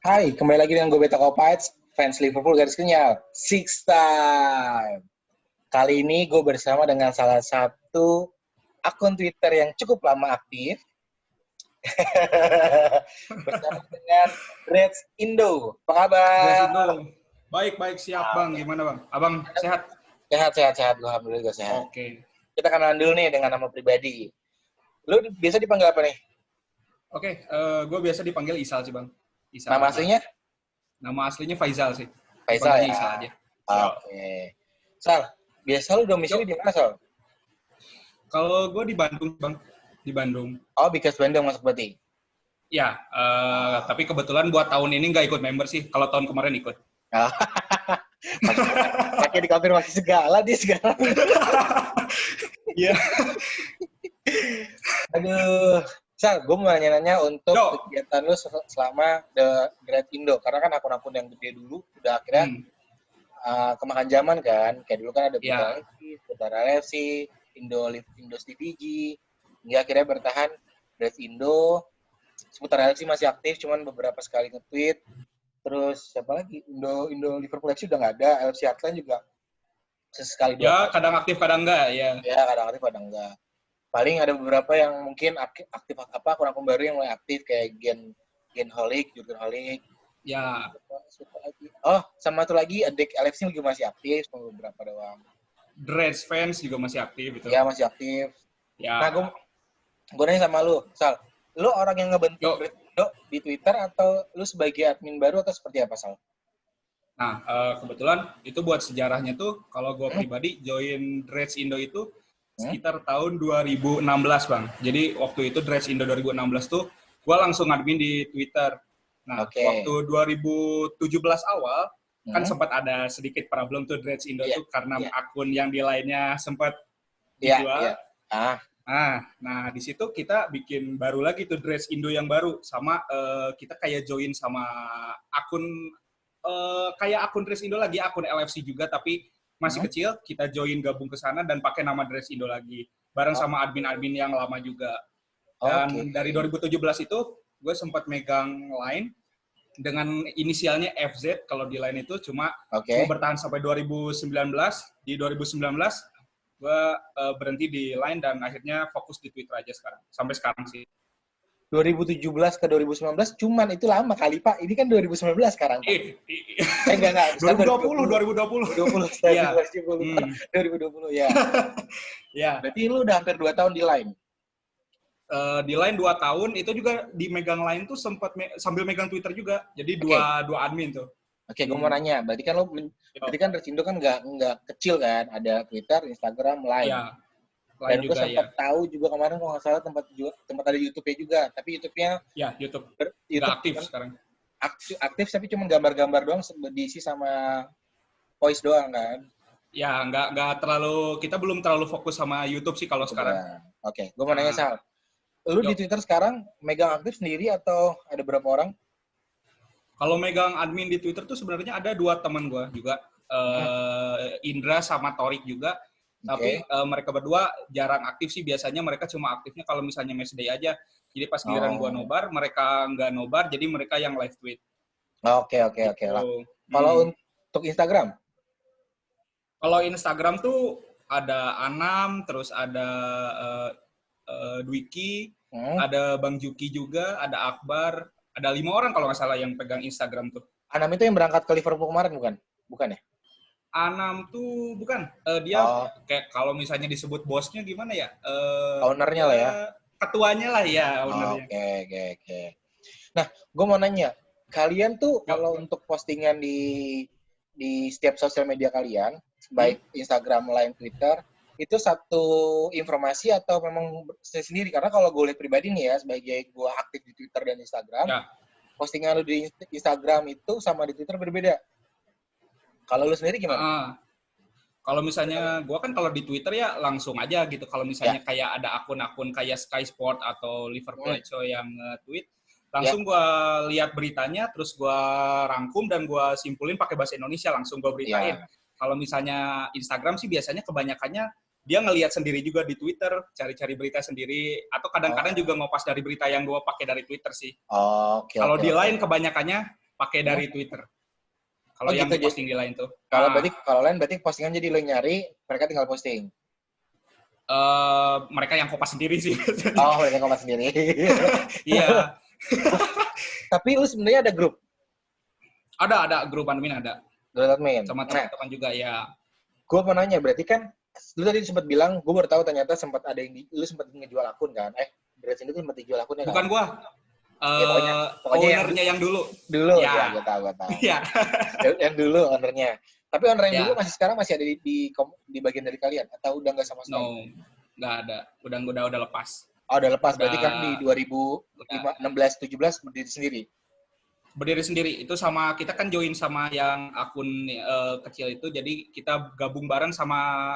Hai, kembali lagi dengan gue Beta Kopites, fans Liverpool garis kenyal, Six Time. Kali ini gue bersama dengan salah satu akun Twitter yang cukup lama aktif, bersama dengan Reds Indo. Apa Res kabar? Indo. Baik, siap Bang. Gimana Bang? Abang sehat? Sehat. Alhamdulillah gue sehat. Oke. Kita kenalan dulu nih dengan nama pribadi. Lu biasa dipanggil apa nih? Oke, gue biasa dipanggil Isal sih Bang. Nama Isal. aslinya? Nama aslinya Faizal sih. Faisal Dipanggilnya ya? Isal aja. Yo. Oke. Sal, biasa lu domisili Yo. di mana, Sal? Kalau gue di Bandung Bang. Di Bandung. Oh, Bikas Bandung masuk berarti? Ya, tapi kebetulan buat tahun ini nggak ikut member sih. Kalau tahun kemarin ikut. Pakai dikonfirmasi segala dia sekarang. Iya. Aduh, Sal, gue mau nanya-nanya untuk Yo. kegiatan lu selama The Great Indo. Karena kan akun-akun yang gede dulu udah akhirnya kemakan zaman kan. Kayak dulu kan ada Ya. Putara LFC, Indo CDG, hingga akhirnya bertahan Great Indo. Seputar LFC masih aktif, cuman beberapa sekali nge-tweet. Terus siapa lagi? Indo Liverpool FC udah nggak ada, LFC Heartland juga sesekali dua Ya, kali. kadang aktif, kadang enggak. Ya. Ya, kadang aktif, kadang enggak. Paling ada beberapa yang mungkin aktif apa akun-akun baru yang mulai aktif kayak Gen Holic, Jurgen Holic. Ya. Oh, sama satu lagi Adek LFC juga masih aktif, cuma beberapa doang. Reds fans juga masih aktif gitu. Ya, masih aktif. Ya. Nah, gue nanya sama lu, Sal. Lu orang yang ngebentuk Yo. Great Indo di Twitter atau lu sebagai admin baru atau seperti apa, Sal? Nah, kebetulan itu buat sejarahnya tuh, kalau gue pribadi join Reds Indo itu sekitar tahun 2016, Bang. Jadi waktu itu Reds Indo 2016 tuh, gue langsung admin di Twitter. Nah, waktu 2017 awal, kan sempat ada sedikit problem tuh Reds Indo tuh, karena akun yang di lainnya sempat dijual. Nah, di situ kita bikin baru lagi tuh Reds Indo yang baru. Sama kita kayak join sama akun kayak akun Dress Indo lagi, akun LFC juga, tapi masih kecil, kita join gabung ke sana dan pakai nama Dress Indo lagi. Bareng sama admin-admin yang lama juga. Dan dari 2017 itu, gue sempat megang Line dengan inisialnya FZ, kalau di Line itu cuma bertahan sampai 2019. Di 2019, gue berhenti di Line dan akhirnya fokus di Twitter aja sekarang. Sampai sekarang sih. 2017 ke 2019 cuman itu lama kali Pak. Ini kan 2019 sekarang Pak. Enggak. 2020. 2020 ya. 2020 ya. Ya. Berarti lu udah hampir 2 tahun di Line. Di Line 2 tahun, itu juga di megang Line tuh sempat sambil megang Twitter juga. Jadi dua admin tuh. Oke, gue mau nanya. Berarti kan Resindo kan nggak kecil kan? Ada Twitter, Instagram, Line. Ya. Dan gue sempat tahu juga kemarin kalau nggak salah tempat ada YouTube-nya juga, tapi YouTube-nya YouTube nggak aktif sekarang. Aktif tapi cuma gambar-gambar doang diisi sama voice doang kan? Ya nggak terlalu, kita belum terlalu fokus sama YouTube sih kalau sekarang. Oke, gue mau nanya Sal, lu di Twitter sekarang megang aktif sendiri atau ada berapa orang? Kalau megang admin di Twitter tuh sebenarnya ada 2 teman gue juga, Indra sama Torik juga. Tapi mereka berdua jarang aktif sih, biasanya mereka cuma aktifnya kalau misalnya matchday aja. Jadi pas giliran gua nobar, mereka nggak nobar, jadi mereka yang live tweet. Oke. Kalau untuk Instagram? Kalau Instagram tuh ada Anam, terus ada Dwiki, ada Bang Juki juga, ada Akbar, ada 5 orang kalau nggak salah yang pegang Instagram tuh. Anam itu yang berangkat ke Liverpool kemarin bukan? Bukan ya? Anam tuh bukan, dia kayak kalau misalnya disebut bosnya gimana ya? Ownernya lah ya? Ketuanya lah ya, ownernya. Oke. Nah, gue mau nanya, kalian tuh kalau untuk postingan di setiap sosial media kalian, baik Instagram, Line, Twitter, itu satu informasi atau memang sendiri? Karena kalau gue lihat pribadi nih ya, sebagai gue aktif di Twitter dan Instagram, postingan lu di Instagram itu sama di Twitter berbeda. Kalau lu sendiri gimana? Kalau misalnya gue kan kalau di Twitter ya langsung aja gitu. Kalau misalnya kayak ada akun-akun kayak Sky Sport atau Liverpool Echo yang tweet, langsung gue lihat beritanya, terus gue rangkum dan gue simpulin pakai bahasa Indonesia, langsung gue beritain. Kalau misalnya Instagram sih biasanya kebanyakannya dia ngelihat sendiri juga di Twitter, cari-cari berita sendiri, atau kadang-kadang juga ngopas dari berita yang gue pakai dari Twitter sih. Kalau di Line kebanyakannya pakai dari Twitter. Kalau yang gitu, posting di lain tuh. Kalau lain berarti postingan jadi lo nyari, mereka tinggal posting. Mereka yang kopas sendiri sih. Oh, mereka kopas sendiri. Iya. Tapi lu sebenarnya ada grup? Ada grup admin ada. Grup admin. Sama teman-teman juga ya. Gue mau nanya, berarti kan lu tadi sempat bilang, gue baru tahu ternyata sempat ada yang lu sempat ngejual akun kan? Dreads Indo tuh sempat dijual akunnya kan? Bukan gua. Ya, pokoknya ownernya yang dulu. Dulu ya, gue tahu. Iya. Yang dulu ownernya. Tapi owner yang Ya. dulu sekarang masih ada di bagian dari kalian atau udah nggak sama sekali? No, nggak ada. Udah lepas. Oh, udah lepas. Berarti kan di 2016-17 berdiri sendiri. Berdiri sendiri. Itu sama kita kan join sama yang akun kecil itu, jadi kita gabung bareng sama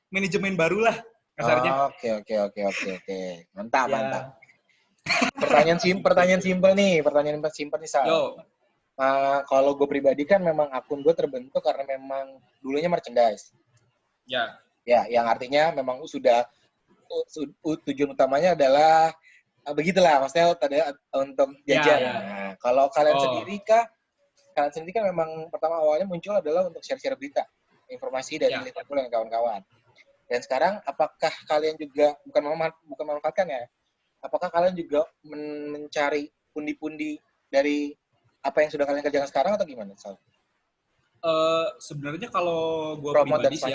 manajemen baru lah kasarnya. Oke. Mantap. Pertanyaan simpel nih, Sal. Yo. Kalau gue pribadi kan memang akun gue terbentuk karena memang dulunya merchandise. Ya. Ya, yang artinya memang sudah tujuan utamanya adalah begitulah, maksudnya untuk jajan. Ya. Nah, kalau kalian sendiri kan memang pertama awalnya muncul adalah untuk share-share berita, informasi dari Liverpool dan kawan-kawan. Dan sekarang apakah kalian juga bukan memanfaatkan ya? Apakah kalian juga mencari pundi-pundi dari apa yang sudah kalian kerjakan sekarang atau gimana, Sal? Sebenarnya kalau gue pribadi sih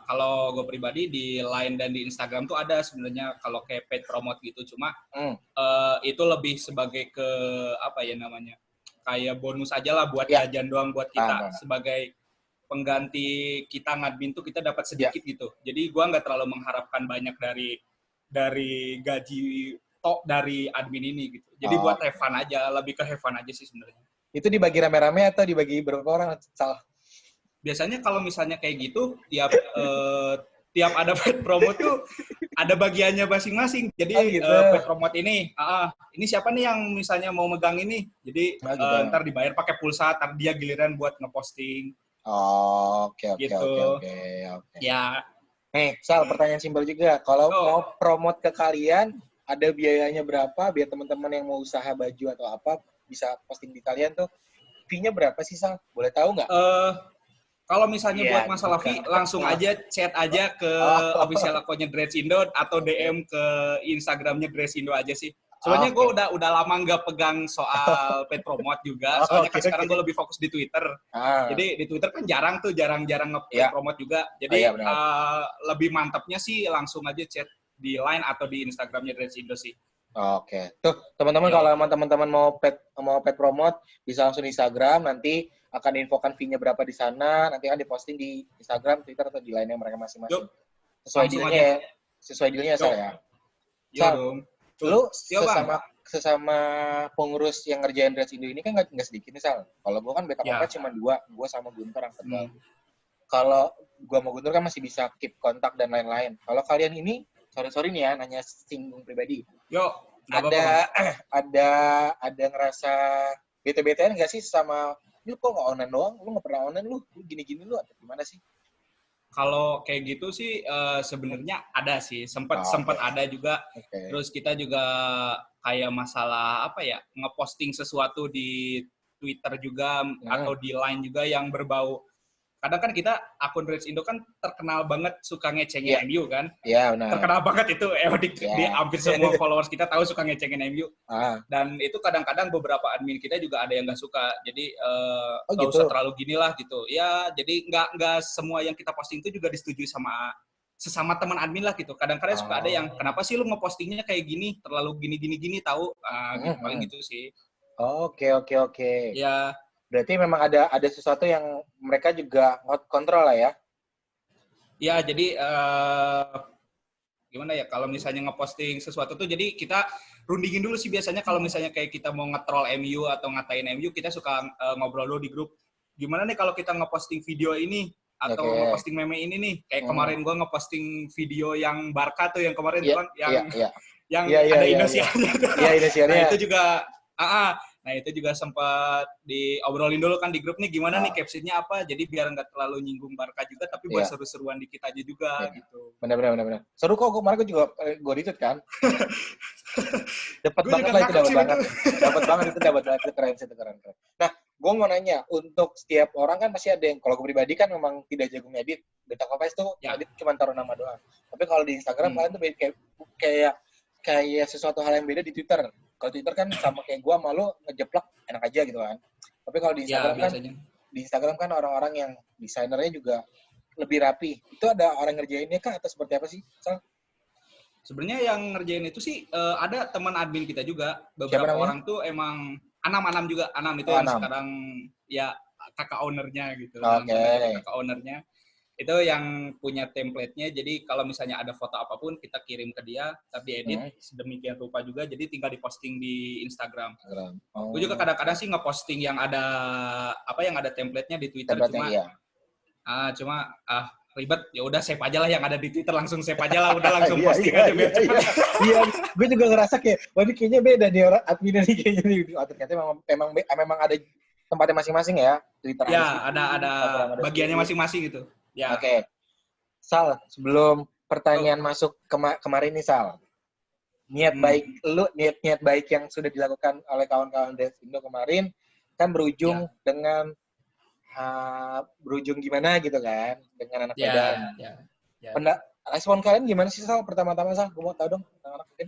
kalau gue pribadi di Line dan di Instagram tuh ada sebenarnya kalau kayak paid promote gitu, cuma itu lebih sebagai ke apa ya namanya, kayak bonus aja lah buat jajan doang buat kita sebagai pengganti kita ngadmin tuh kita dapat sedikit gitu. Jadi gue nggak terlalu mengharapkan banyak dari gaji dari admin ini gitu. Jadi buat have fun aja, lebih ke have fun aja sih sebenarnya. Itu dibagi rame-rame atau dibagi berapa orang, Sal? Biasanya kalau misalnya kayak gitu, tiap ada paid promote tuh ada bagiannya masing-masing. Jadi paid promote ini siapa nih yang misalnya mau megang ini? Jadi ntar dibayar pakai pulsa, ntar dia giliran buat ngeposting. Oke. Ya. Nih, Sal, pertanyaan simpel juga. Kalau mau promote ke kalian, ada biayanya berapa biar teman-teman yang mau usaha baju atau apa bisa posting di kalian tuh? Fee-nya berapa sih, Sal? Boleh tahu nggak? Kalau misalnya buat masalah fee, langsung aja chat aja ke official akunnya Dreads Indo atau DM ke Instagramnya Dreads Indo aja sih. Soalnya gue udah lama nggak pegang soal paid promote juga. Soalnya kan sekarang gue lebih fokus di Twitter. Jadi di Twitter kan jarang nge-paid promote juga. Jadi lebih mantapnya sih langsung aja chat di Line atau di Instagramnya Dreads Indo sih. Oke. Tuh, teman-teman kalau teman-teman mau paid promote bisa langsung di Instagram, nanti akan diinfokan fee-nya berapa di sana, nanti akan diposting di Instagram, Twitter atau di lainnya mereka masing-masing. Sesuai dealnya saya. Dong. Lu sesama pengurus yang ngerjain Dreads Indo ini kan nggak sedikit nih, Sal. Kalau gue kan backup cuma 2, gue sama Guntur yang tegal. Kalau gue sama Guntur kan masih bisa keep kontak dan lain-lain. Kalau kalian ini, sorry nih ya, nanya singgung pribadi. Ada ngerasa bete-betean nggak sih sama lu kok nggak online doang? Lu nggak pernah online lu gini-gini lu atau gimana sih? Kalau kayak gitu sih sebenarnya ada sih, sempat ada juga. Terus kita juga kayak masalah apa ya, ngeposting sesuatu di Twitter juga atau di Line juga yang berbau. Kadang kan kita akun Dreads Indo kan terkenal banget suka ngecengin MU kan. Iya, benar. Terkenal banget itu di hampir semua followers kita tahu suka ngecengin MU. Dan itu kadang-kadang beberapa admin kita juga ada yang nggak suka. Jadi nggak usah terlalu gini lah gitu. Ya, jadi nggak semua yang kita posting itu juga disetujui sama sesama teman admin lah gitu. Kadang-kadang suka ada yang kenapa sih lu ngepostingnya kayak gini, terlalu gini tahu. Gitu, paling gitu sih. Oke. Ya. Berarti memang ada sesuatu yang mereka juga kontrol lah ya? Ya, jadi gimana ya, kalau misalnya ngeposting sesuatu tuh, jadi kita rundingin dulu sih biasanya kalau misalnya kayak kita mau nge-troll MU atau ngatain MU, kita suka ngobrol dulu di grup. Gimana nih kalau kita ngeposting video ini, atau ngeposting meme ini nih, kayak kemarin gue ngeposting video yang Barca tuh, yang kemarin kan, yang ada inisialnya. Iya, inisialnya. Nah, itu juga... Nah, itu juga sempat diobrolin dulu kan di grup nih, gimana nih captionnya apa, jadi biar nggak terlalu nyinggung Barca juga, tapi buat seru-seruan dikit aja juga, gitu. Benar. Seru kok, kemarin gue juga, gue retweet kan. Dapat banget lah itu, dapat banget itu, keren. Nah, gue mau nanya, untuk setiap orang kan pasti ada yang, kalau gue pribadi kan memang tidak jago ngedit, Beta Kopas tuh edit cuma taruh nama doang. Tapi kalau di Instagram kalian tuh kayak sesuatu hal yang beda di Twitter. Kalau Twitter kan sama kayak gue, malu ngejeplak enak aja gitu kan. Tapi kalau di Instagram kan orang-orang yang desainernya juga lebih rapi. Itu ada orang ngerjainnya kah atau seperti apa sih? Sebenarnya yang ngerjain itu sih ada teman admin kita juga. Beberapa orang tuh emang Anam juga. Anam itu yang sekarang ya kakak ownernya gitu. Kakak ownernya. Itu yang punya template-nya, jadi kalau misalnya ada foto apapun kita kirim ke dia, tapi edit sedemikian rupa juga, jadi tinggal diposting di Instagram. Gue juga kadang-kadang sih ngeposting yang ada template-nya di Twitter, cuma ribet, ya udah save aja lah yang ada di Twitter, langsung save aja lah, udah langsung posting aja biar cepet. Iya, gue juga ngerasa kayak, wah ini kayaknya beda nih orang adminnya nih kayaknya nih. Ternyata memang ada tempatnya masing-masing ya, Twitter. Ya, ada bagiannya masing-masing gitu. Ya. Oke. Sal, sebelum pertanyaan masuk kemarin nih Sal. Niat baik yang sudah dilakukan oleh kawan-kawan Dreads Indo kemarin kan berujung dengan berujung gimana gitu kan dengan anak Medan. Respon kalian gimana sih Sal? Pertama-tama Sal, gue mau tahu dong anak-anak mungkin.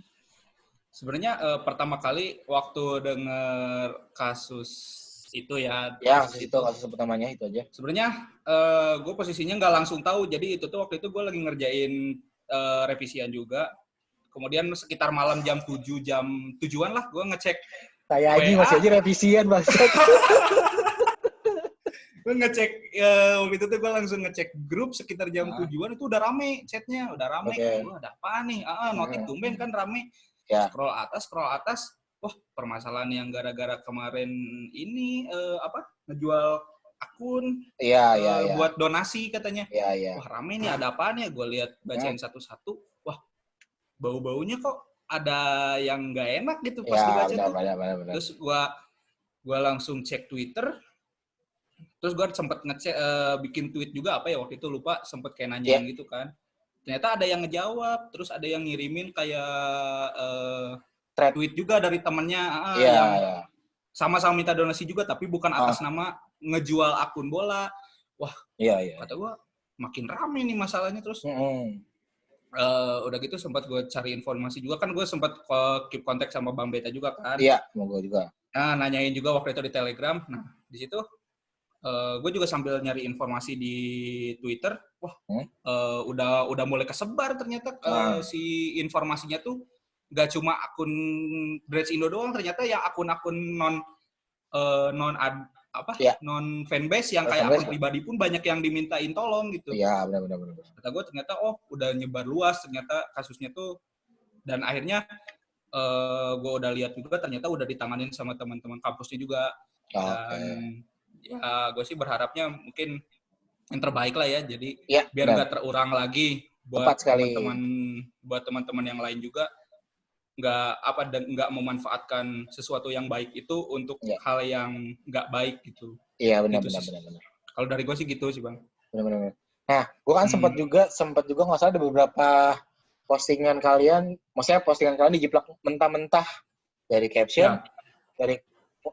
Sebenarnya pertama kali waktu dengar kasus itu kasus pertamanya itu aja. Sebenarnya gue posisinya nggak langsung tahu, jadi itu tuh waktu itu gue lagi ngerjain revisian juga. Kemudian sekitar malam jam 7-an lah gue ngecek. Kayak ini masih aja revisian maksud. Gue ngecek waktu itu tuh gue langsung ngecek grup sekitar jam 7-an itu udah rame chatnya, udah rame. Gue ada apa nih? Notif tumben kan rame. Scroll atas. Wah, permasalahan yang gara-gara kemarin ini ngejual akun buat donasi katanya. Wah, rame nih, ada apaan ya? Gue lihat bacain satu-satu. Wah, bau-baunya kok ada yang nggak enak gitu pas dibaca tuh. Terus gue langsung cek Twitter. Terus gue sempet ngecek bikin tweet juga waktu itu lupa, sempet kayak nanyain gitu kan. Ternyata ada yang ngejawab, terus ada yang ngirimin kayak tweet juga dari temennya yang sama-sama minta donasi juga, tapi bukan atas nama ngejual akun bola. Wah, kata gue makin rame nih masalahnya. Terus udah gitu sempat gue cari informasi juga, kan gue sempat keep kontak sama Bang Beta juga kan. Iya, mau gue juga. Nah, nanyain juga waktu itu di Telegram. Nah, di situ gue juga sambil nyari informasi di Twitter. Wah, udah mulai kesebar ternyata si informasinya tuh. Gak cuma akun Dreads Indo doang, ternyata yang akun-akun non fanbase yang kayak akun pribadi pun banyak yang dimintain tolong gitu. Iya, benar. Kata gue ternyata udah nyebar luas ternyata kasusnya tuh, dan akhirnya gue udah lihat juga ternyata udah ditanganin sama teman-teman kampusnya juga. Dan ya gue sih berharapnya mungkin yang terbaik lah ya, jadi biar nggak terulang lagi buat teman-teman yang lain juga. Nggak memanfaatkan sesuatu yang baik itu untuk hal yang nggak baik gitu. Iya, benar. Kalau dari gue sih gitu sih, Bang. Benar. Nah, gue kan sempat juga nggak salah ada beberapa postingan kalian, maksudnya postingan kalian dijiplak mentah-mentah dari caption,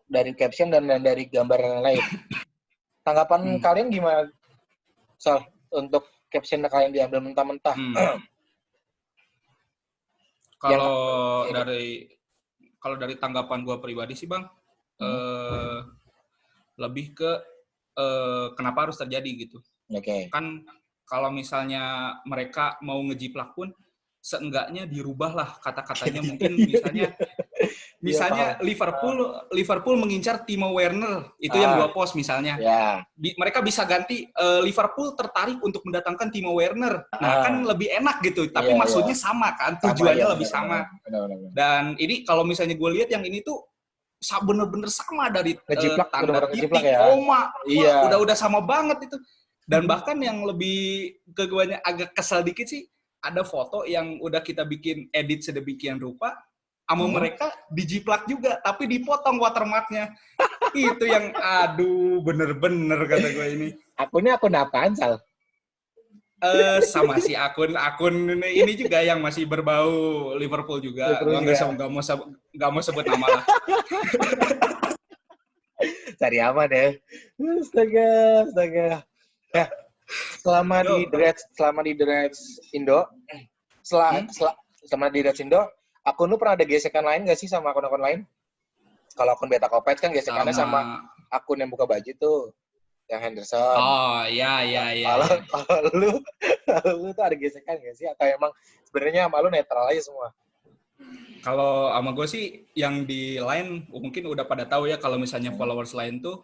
dari caption dan dari gambar yang lain. Tanggapan kalian gimana, Sal, untuk caption kalian diambil mentah-mentah? Kalau dari tanggapan gue pribadi sih Bang, lebih ke kenapa harus terjadi gitu. Kan kalau misalnya mereka mau ngejiplak pun, seenggaknya dirubahlah kata-katanya, mungkin misalnya Liverpool mengincar Timo Werner, itu yang 2 post misalnya. Mereka bisa ganti Liverpool tertarik untuk mendatangkan Timo Werner. Nah, kan lebih enak gitu, tapi maksudnya sama kan, tujuannya lebih sama. Dan ini kalau misalnya gue lihat yang ini tuh bener-bener sama dari tanda titik, koma, udah sama banget itu. Dan bahkan yang lebih ke gue agak kesel dikit sih, ada foto yang udah kita bikin edit sedemikian rupa, sama mereka dijiplak juga, tapi dipotong watermarknya. Itu yang aduh bener-bener kata gue ini. Akunnya akun apaan, Sal? Sama si akun ini juga yang masih berbau Liverpool juga. Gue nggak mau sebut nama lah. Cari aman ya. Astaga. Ya, selama di Dreads Indo, selama di Dreads Indo, akun lu pernah ada gesekan lain nggak sih sama akun-akun lain? Kalau akun Beta Kopet kan gesekannya sama akun yang buka baju tuh, yang Henderson. Oh, iya. Kalau lu tuh ada gesekan nggak sih? Atau emang sebenarnya sama lu netral aja semua? Kalau sama gue sih yang di line mungkin udah pada tahu ya kalau misalnya followers lain tuh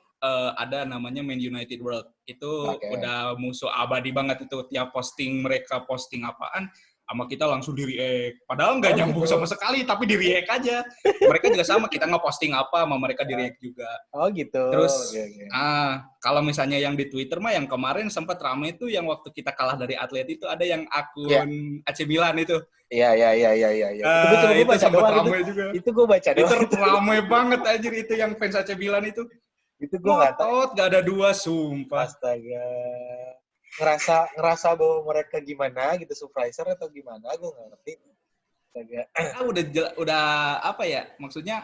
ada namanya Man United World. Itu udah musuh abadi banget itu. Tiap mereka posting apaan sama kita langsung di-react. Padahal nggak nyambung sama sekali, tapi di-react aja. Mereka juga sama, kita nge-posting apa sama mereka di-react juga. Oh gitu. Terus, kalau misalnya yang di Twitter mah yang kemarin sempat rame itu yang waktu kita kalah dari Atlet itu ada yang akun AC Milan itu. Iya. Itu sempat ramai juga. Itu gue baca doang. Itu ramai banget anjir itu yang fans AC Milan itu. Itu gue nggak tahu. Gak ada dua, sumpah. Astaga. Ngerasa bahwa mereka gimana gitu, surpriser atau gimana? Gue nggak ngerti. Astaga. Udah apa ya? Maksudnya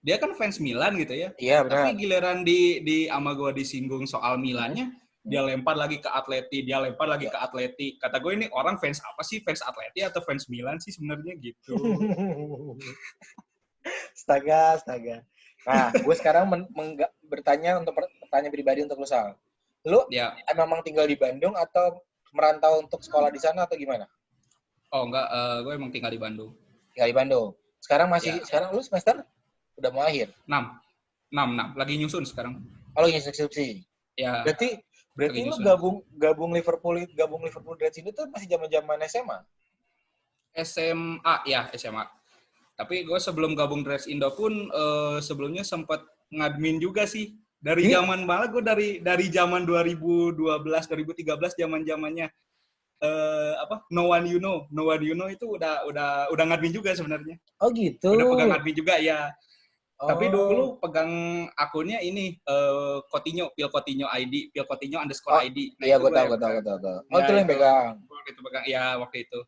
dia kan fans Milan gitu ya. Iya benar. Tapi giliran di ama gue disinggung soal Milannya, dia lempar lagi ke Atleti, ke Atleti. Kata gue ini orang fans apa sih? Fans Atleti atau fans Milan sih sebenarnya gitu. Astaga. Nah, gue sekarang bertanya untuk pertanyaan pribadi untuk lu, Sal. Lu memang tinggal di Bandung atau merantau untuk sekolah di sana atau gimana? Oh enggak, gue emang tinggal di Bandung. Tinggal di Bandung. Sekarang sekarang lu semester udah mau akhir? 6. Lagi nyusun sekarang. Oh, lagi nyusun skripsi. Ya. Berarti lu gabung Liverpool Dreads itu tuh masih zaman-zaman SMA? SMA. Tapi gue sebelum gabung Dreads Indo pun sebelumnya sempat ngadmin juga sih. Dari zaman malah gue dari zaman 2012 2013 zaman-zamannya No One You Know itu udah ngadmin juga sebenarnya. Oh gitu. Udah pegang admin juga ya. Tapi dulu pegang akunnya ini Pil Coutinho ID, Pil Coutinho _ID. Nah, iya, gue tahu. Oh, itu yang pegang. Itu pegang. Ya, waktu itu.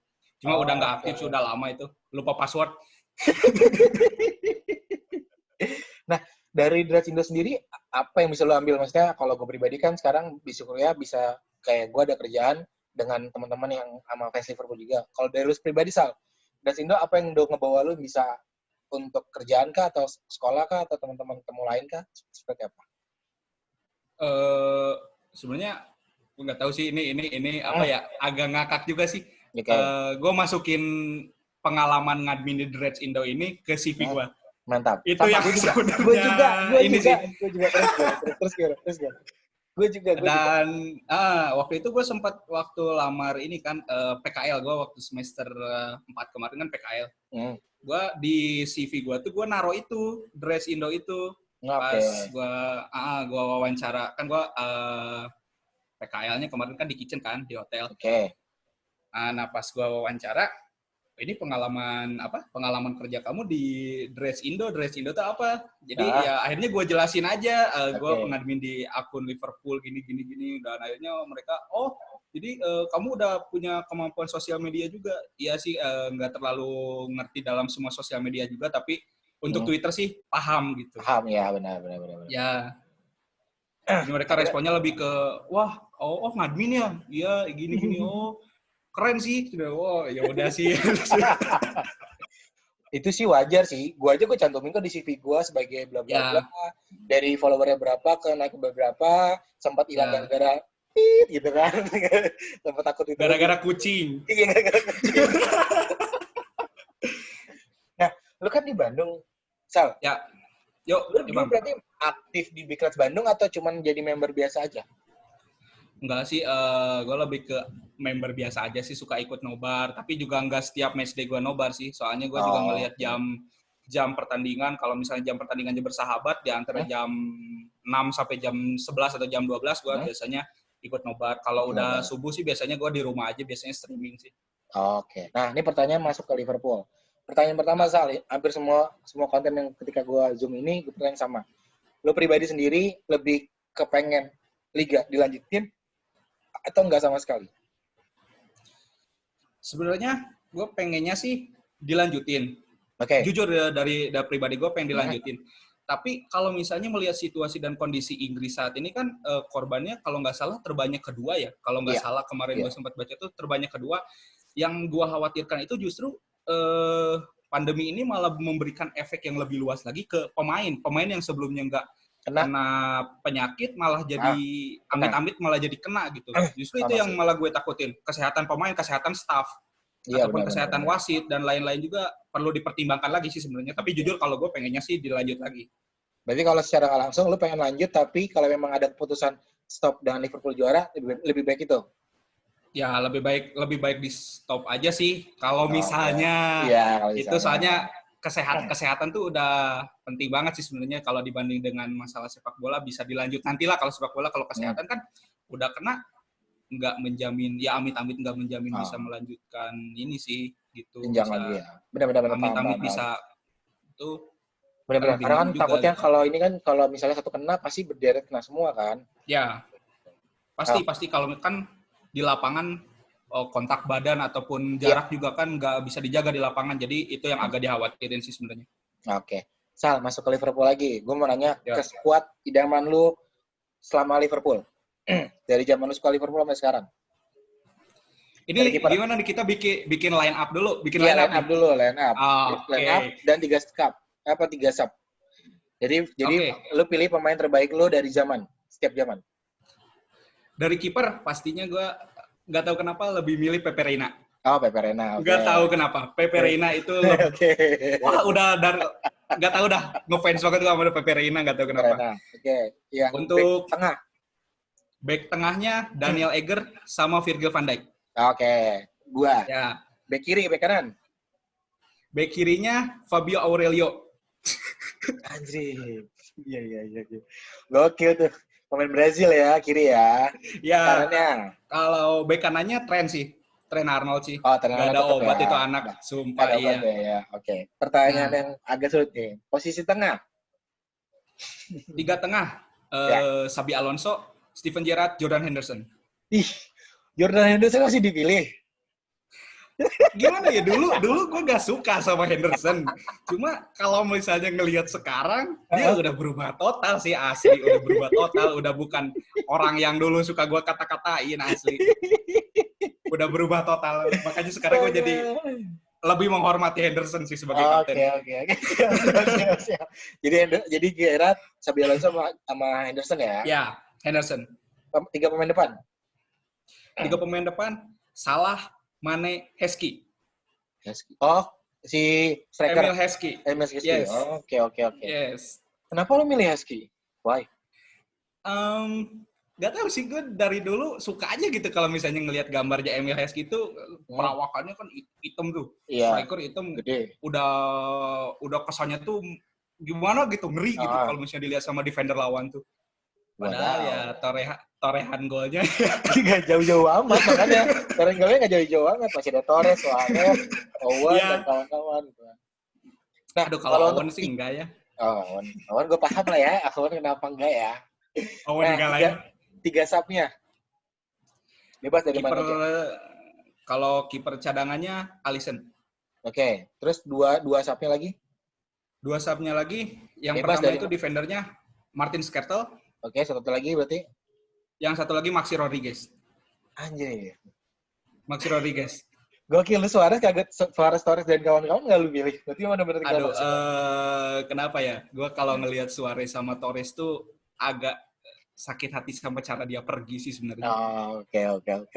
Cuma udah nggak aktif, sudah lama itu. Lupa password. Nah, dari Dreads Indo sendiri, apa yang bisa lo ambil? Maksudnya, kalau gue pribadi kan sekarang di Syukuria bisa, kayak gue ada kerjaan dengan teman-teman yang sama fans Liverpool juga. Kalau dari lo pribadi, Sal, Dreads Indo apa yang udah ngebawa lo bisa untuk kerjaan kah, atau sekolah kah, atau teman-teman ketemu lain kah? Seperti apa? Sebenarnya, gue nggak tahu sih, ini apa ya, agak ngakak juga sih. Okay. Gue masukin pengalaman ngadmin di Dreads Indo ini ke CV gue. Mantap. Itu yang sebenarnya gue juga terus dan waktu itu gue sempat waktu lamar ini kan PKL gue waktu semester 4 kemarin kan PKL. Gue di CV gue tuh gue naro itu Dreads Indo itu. Pas gue wawancara kan gue PKL-nya kemarin kan di kitchen kan di hotel. Nah pas gue wawancara, ini pengalaman kerja kamu di Dreads Indo tuh apa? Jadi ya akhirnya gue jelasin aja, gue pengadmin di akun Liverpool gini, dan akhirnya mereka, jadi kamu udah punya kemampuan sosial media juga. Iya sih, nggak terlalu ngerti dalam semua sosial media juga, tapi untuk Twitter sih paham gitu. Paham ya, benar. Ya, jadi mereka responnya lebih ke, wah, ngadmin ya, iya gini, keren sih, ya udah sih. Itu sih wajar sih. Gue cantumin kok di CV gue sebagai bla bla bla. Dari followernya berapa ke naik ke berapa, sempat hilang gara-gara gitu kan. Sempat takut itu. Gara-gara kucing. Iya, gara-gara kucing. Nah, lu kan di Bandung, Sal. Ya. Yuk, lu berarti aktif di Big Reds Bandung atau cuman jadi member biasa aja? Enggak sih, gue lebih ke member biasa aja sih, suka ikut nobar. Tapi juga enggak setiap matchday gue nobar sih. Soalnya gue juga ngelihat jam pertandingan. Kalau misalnya jam pertandingannya bersahabat, di antara jam 6 sampai jam 11 atau jam 12, gue biasanya ikut nobar. Kalau udah subuh sih biasanya gue di rumah aja, biasanya streaming sih. Oke. Nah, ini pertanyaan masuk ke Liverpool. Pertanyaan pertama, Sal, hampir semua konten yang ketika gue Zoom ini, gue pertanyaan sama. Lo pribadi sendiri lebih kepengen Liga dilanjutin atau enggak sama sekali? Sebenarnya gue pengennya sih dilanjutin. Oke. Jujur dari pribadi gue pengen dilanjutin. Tapi kalau misalnya melihat situasi dan kondisi Inggris saat ini kan korbannya kalau nggak salah terbanyak kedua ya. Kalau nggak salah kemarin gue sempat baca tuh terbanyak kedua. Yang gue khawatirkan itu justru pandemi ini malah memberikan efek yang lebih luas lagi ke pemain yang sebelumnya nggak kena penyakit malah jadi amit-amit malah jadi kena gitu. Justru itu yang malah gue takutin. Kesehatan pemain, kesehatan staff, ataupun kesehatan wasit dan lain-lain juga perlu dipertimbangkan lagi sih sebenarnya. Tapi jujur kalau gue pengennya sih dilanjut lagi. Berarti kalau secara nggak langsung lu pengen lanjut, tapi kalau memang ada keputusan stop dengan Liverpool juara, lebih baik itu? Ya lebih baik di stop aja sih. Kalau misalnya itu soalnya kesehatan tuh udah penting banget sih sebenarnya kalau dibanding dengan masalah sepak bola bisa dilanjut nantilah. Kalau sepak bola kalau kesehatan kan udah kena nggak menjamin ya amit-amit nggak menjamin bisa melanjutkan ini sih gitu. Jangan lagi ya. Benar-benar amit-amit bisa itu benar-benar karena kan takutnya gitu. Kalau ini kan kalau misalnya satu kena pasti berderet kena semua kan. Ya. Pasti kalau kan di lapangan kontak badan ataupun jarak juga kan nggak bisa dijaga di lapangan. Jadi itu yang agak dikhawatirin sih sebenarnya. Oke. Sal, masuk ke Liverpool lagi. Gue mau nanya ke skuad idaman lu selama Liverpool. Dari zaman lu suka Liverpool sampai sekarang. Ini gimana nih kita bikin line up dulu? Line up dulu. Line up dan 3 sub. Jadi lu pilih pemain terbaik lu dari setiap zaman. Dari kiper pastinya gue nggak tahu kenapa lebih milih Pepe Reina. Oh, Pepe Reina. Nggak tahu kenapa. Pepe Reina itu wah udah nggak tahu dah ngefans banget sama Pepe Reina, nggak tahu kenapa. Yang untuk back tengah. Back tengahnya Daniel Eger sama Virgil van Dijk. Gua. Ya. Back kiri, back kanan. Back kirinya Fabio Aurelio. Anjir. Iya. Gokil tuh. Pemain Brazil ya, kiri ya. Ya. Kanannya. Kalau bek kanannya Trent sih. Trent Arnold sih. Gak ada obat itu anak. Sumpah iya. Ya. Oke. Pertanyaan yang agak sulit nih. Posisi tengah. 3 tengah. Xabi Alonso, Steven Gerrard, Jordan Henderson. Jordan Henderson masih dipilih. Gimana ya, dulu gue gak suka sama Henderson. Cuma kalau misalnya ngelihat sekarang, dia udah berubah total sih asli. Udah berubah total, udah bukan orang yang dulu suka gue kata-katain asli. Udah berubah total. Makanya sekarang gue jadi lebih menghormati Henderson sih sebagai kapten. Oke. Jadi Gerrard, Xabi Alonso sama Henderson ya? Ya, Henderson. 3 pemain depan? 3 pemain depan, Salah, Mane, Heskey. Oh, si striker. Emil Heskey. Yes. Oke. Yes. Kenapa lo milih Heskey? Why? Gak tahu sih, gue dari dulu suka aja gitu kalau misalnya ngelihat gambarnya Emil Heskey itu perawakannya kan hitam tuh. Striker hitam. Gede. Udah kesannya tuh gimana gitu, ngeri gitu kalau misalnya dilihat sama defender lawan tuh. Padahal ya torehan golnya nggak jauh-jauh amat, makanya torehan golnya nggak jauh-jauh amat, masih ada Torres, Suarez, Owen dan kawan-kawan. Nah, kalau Owen sih enggak ya. Owen gue paham lah ya, Owen kenapa enggak ya. Owen enggak lah ya. 3 subnya bebas dari mana aja. Kalau kiper cadangannya Alisson. Oke, terus dua subnya lagi? 2 subnya lagi, yang bebas pertama itu defendernya Martin Skrtel. Oke, satu lagi berarti? Yang satu lagi Maxi Rodriguez. Anjir. Maxi Rodriguez. Gokil, lu Suarez Torres dan kawan-kawan nggak lu pilih? Berarti benar-benar kenapa ya? Gue kalau ngelihat Suarez sama Torres tuh agak sakit hati sama cara dia pergi sih sebenarnya. Oke.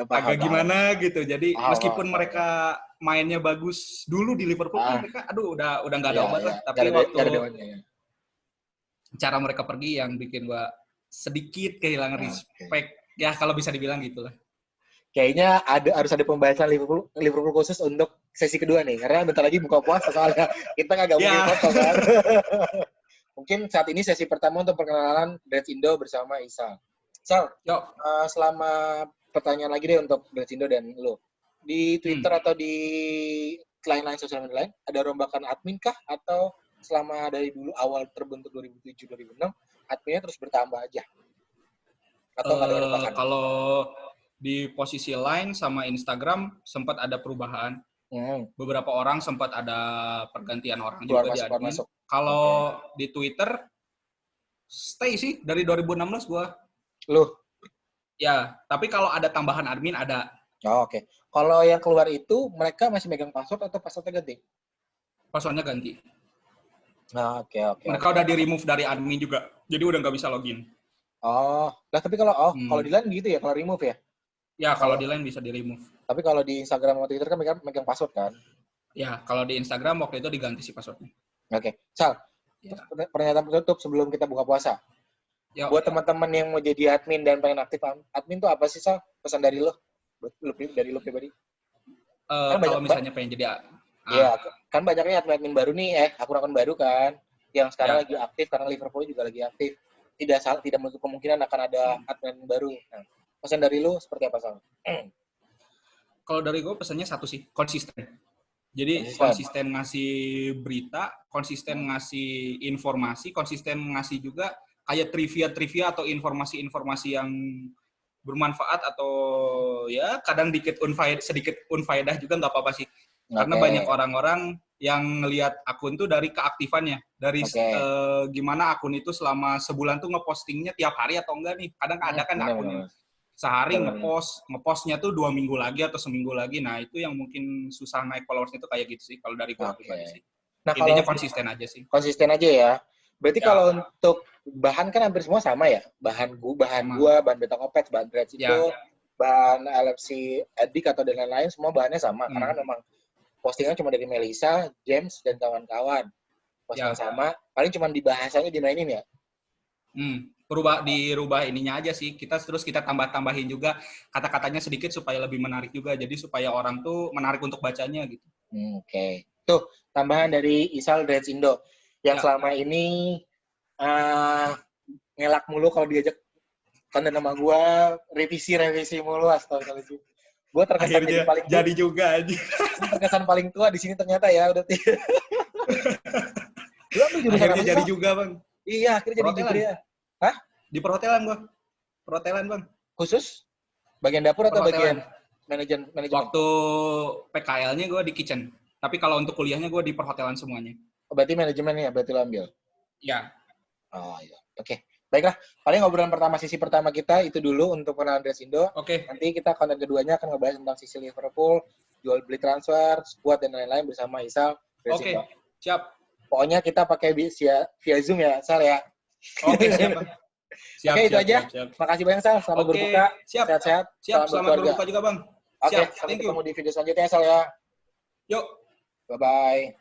Agak gimana gitu. Jadi meskipun mereka mainnya bagus dulu di Liverpool, mereka udah nggak ada obat lah. Tapi waktu cara mereka pergi yang bikin gue sedikit kehilangan respect. Ya kalau bisa dibilang gitulah. Kayaknya harus ada pembahasan Liverpool khusus untuk sesi kedua nih. Karena bentar lagi buka puasa soalnya. Kita nggak mungkin foto kan. Mungkin saat ini sesi pertama untuk perkenalan Reds Indo bersama Isal. Sal, selama pertanyaan lagi deh untuk Reds Indo dan lo. Di Twitter atau di lain-lain sosial media lain, ada rombakan admin kah? Atau selama dari dulu awal terbentuk 2007-2006, adminnya terus bertambah aja? Atau nggak ada rombakan? Kalau di posisi Line sama Instagram sempat ada perubahan. Beberapa orang sempat ada pergantian orang Keluar juga masuk, di admin. masuk. Kalau di Twitter, stay sih dari 2016 gua. Loh? Ya, tapi kalau ada tambahan admin ada. Oh, oke. Kalau yang keluar itu, mereka masih megang password atau passwordnya ganti? Passwordnya ganti. Nah, oke. Mereka udah di-remove dari admin juga. Jadi udah nggak bisa login. Oh, lah tapi kalau kalau di Line gitu ya, kalau remove ya? Ya, kalau di Line bisa di-remove. Tapi kalau di Instagram atau Twitter kan megang password kan? Ya, kalau di Instagram waktu itu diganti sih passwordnya. Oke. Sal, pernyataan penutup sebelum kita buka puasa. Buat teman-teman yang mau jadi admin dan pengen aktif admin tuh apa sih, Sal? Pesan dari lo? Dari lo pribadi? Kalau misalnya pengen jadi... Iya, kan banyaknya admin baru nih, akun-akun baru kan, yang sekarang lagi aktif, karena Liverpool juga lagi aktif. Tidak menutup kemungkinan akan ada admin baru. Nah, pesan dari lo seperti apa, Sal? Kalau dari gue pesannya satu sih, konsisten. Jadi konsisten ngasih berita, konsisten ngasih informasi, konsisten ngasih juga kayak trivia atau informasi-informasi yang bermanfaat atau ya kadang sedikit unfaedah juga nggak apa-apa sih. Karena banyak orang-orang yang ngelihat akun tuh dari keaktifannya, dari gimana akun itu selama sebulan tuh ngepostingnya tiap hari atau enggak nih. Kadang ada kan akun yang sehari ngepostnya tuh 2 minggu lagi atau seminggu lagi. Nah itu yang mungkin susah naik followersnya tuh kayak gitu sih kalau dari gue pribadi sih. Nah, intinya konsisten aja sih. Konsisten aja ya. Berarti kalau untuk bahan kan hampir semua sama ya. Bahan gua, bahan Betacopet, bahan Dreads itu, bahan LFC Edik atau dan lain-lain semua bahannya sama. Karena kan memang postingan cuma dari Melisa, James dan kawan-kawan. Postingan sama, paling cuma di bahasanya dimainin ya. Dirubah ininya aja sih. Kita tambah-tambahin juga kata-katanya sedikit supaya lebih menarik juga. Jadi supaya orang tuh menarik untuk bacanya gitu. Oke. Tuh, tambahan dari Isal Dreads Indo. Yang selama ini ngelak mulu kalau diajak konten sama gue, revisi mulu, astagfirullahaladzim. Gue terkesan jadi juga aja. Terkesan paling tua di sini ternyata ya udah. Akhirnya jadi juga, Bang. Iya, akhirnya jadi juga ya. Hah? Di perhotelan, Bang. Perhotelan, Bang. Khusus? Bagian dapur atau bagian manajemen? Waktu PKL-nya gue di kitchen. Tapi kalau untuk kuliahnya gue di perhotelan semuanya. Berarti manajemennya berarti lo ambil? Ya. Oh iya. Oke. Baiklah. Paling obrolan sisi pertama kita itu dulu untuk pengenalan Dreads Indo. Oke. Nanti kita konten keduanya akan ngebahas tentang sisi Liverpool, jual beli transfer, squad dan lain-lain bersama Isal. Oke. Siap. Pokoknya kita pakai via Zoom ya, Sal ya. Oke, siap. Oke, itu aja. Makasih banyak, Sal. Selamat berbuka. Sehat-sehat. Siap. Selamat berbuka juga, Bang. Oke, sampai ketemu di video selanjutnya, Sal ya. Yuk. Bye-bye.